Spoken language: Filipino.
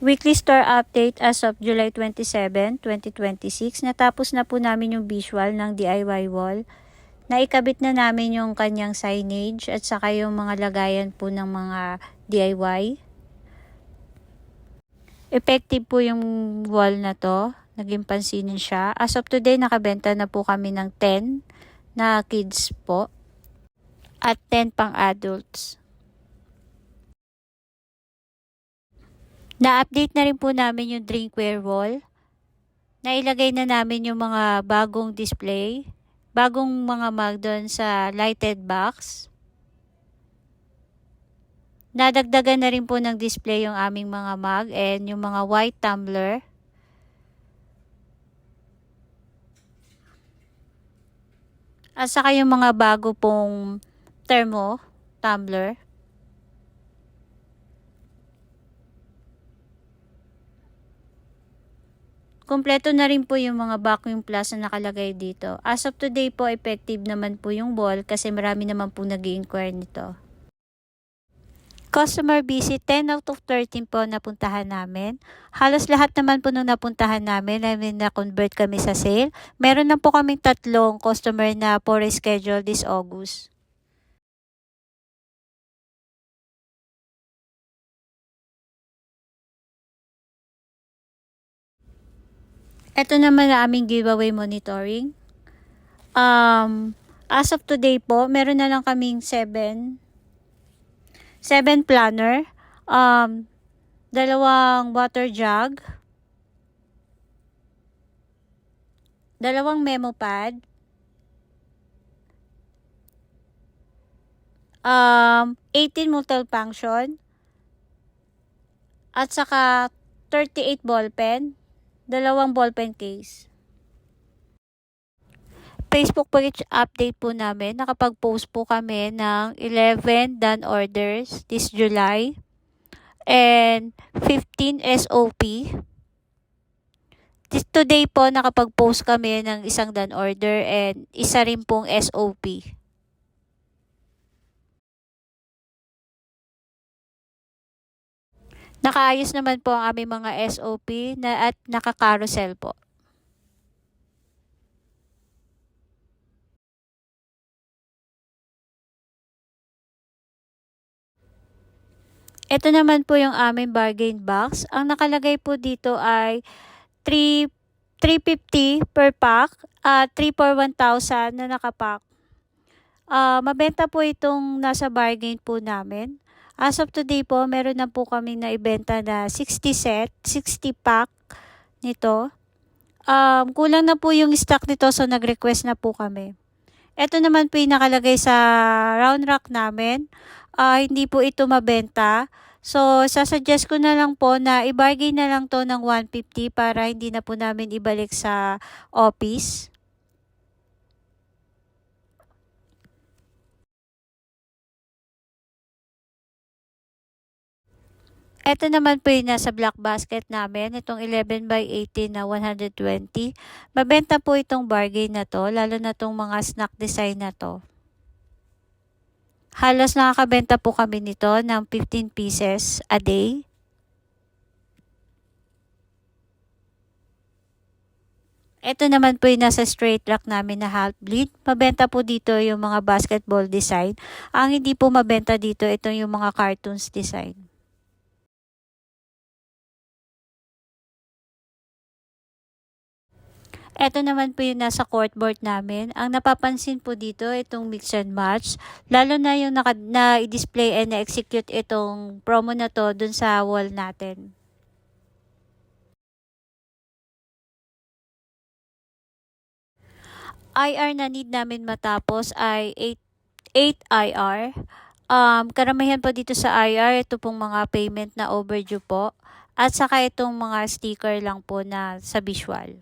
Weekly store update as of July 27, 2026. Natapos na po namin yung visual ng DIY wall. Naikabit na namin yung kanyang signage at saka yung mga lagayan po ng mga DIY. Effective po yung wall na to. Naging pansinin siya. As of today, nakabenta na po kami ng 10 na kids po at 10 pang adults. Na-update na rin po namin yung drinkware wall. Nailagay na namin yung mga bagong display, bagong mga mug doon sa lighted box. Nadagdagan na rin po ng display yung aming mga mug and yung mga white tumbler. At saka yung mga bago pong thermo tumbler. Kompleto na rin po yung mga vacuum plus na nakalagay dito. As of today po, effective naman po yung wall kasi marami naman po nag-i-inquire nito. Customer visit, 10 out of 13 po napuntahan namin. Halos lahat naman po nung napuntahan namin, na-convert kami sa sale. Meron na po kaming 3 customer na po reschedule this August. Ito naman na aming giveaway monitoring. As of today po, meron na lang kaming 7 planner, 2 water jug, 2 memo pad, 18 multifunction, at saka 38 ballpen, 2 ballpen case. Facebook page update po namin. Nakapag-post po kami ng 11 done orders this July and 15 SOP. Today po nakapag-post kami ng 1 done order and 1 rin pong SOP. Nakaayos naman po ang aming mga SOP at naka-carousel po. Ito naman po yung aming bargain box. Ang nakalagay po dito ay 350 per pack at 3 for 1,000 na nakapack. Mabenta po itong nasa bargain po namin. As of today po, meron na po kami na ibenta na 60 pack nito. Kulang na po yung stock nito so nag-request na po kami. Ito naman po yung nakalagay sa round rack namin. Hindi po ito mabenta. So, sasuggest ko na lang po na i-bargain na lang to ng 150 para hindi na po namin ibalik sa office. Ito naman po yung nasa black basket namin, itong 11 by 18 na 120. Mabenta po itong bargain na to, lalo na itong mga snack design na to. Halos nakakabenta po kami nito ng 15 pieces a day. Ito naman po yung nasa straight rack namin na half bleed. Mabenta po dito yung mga basketball design. Ang hindi po mabenta dito, ito yung mga cartoons design. Ito naman po yung nasa corkboard namin. Ang napapansin po dito, itong mix and match. Lalo na yung na-display and na-execute itong promo na to dun sa wall natin. IR na need namin matapos ay 8 IR. Karamihan po dito sa IR, ito pong mga payment na overdue po. At saka itong mga sticker lang po na sa visual.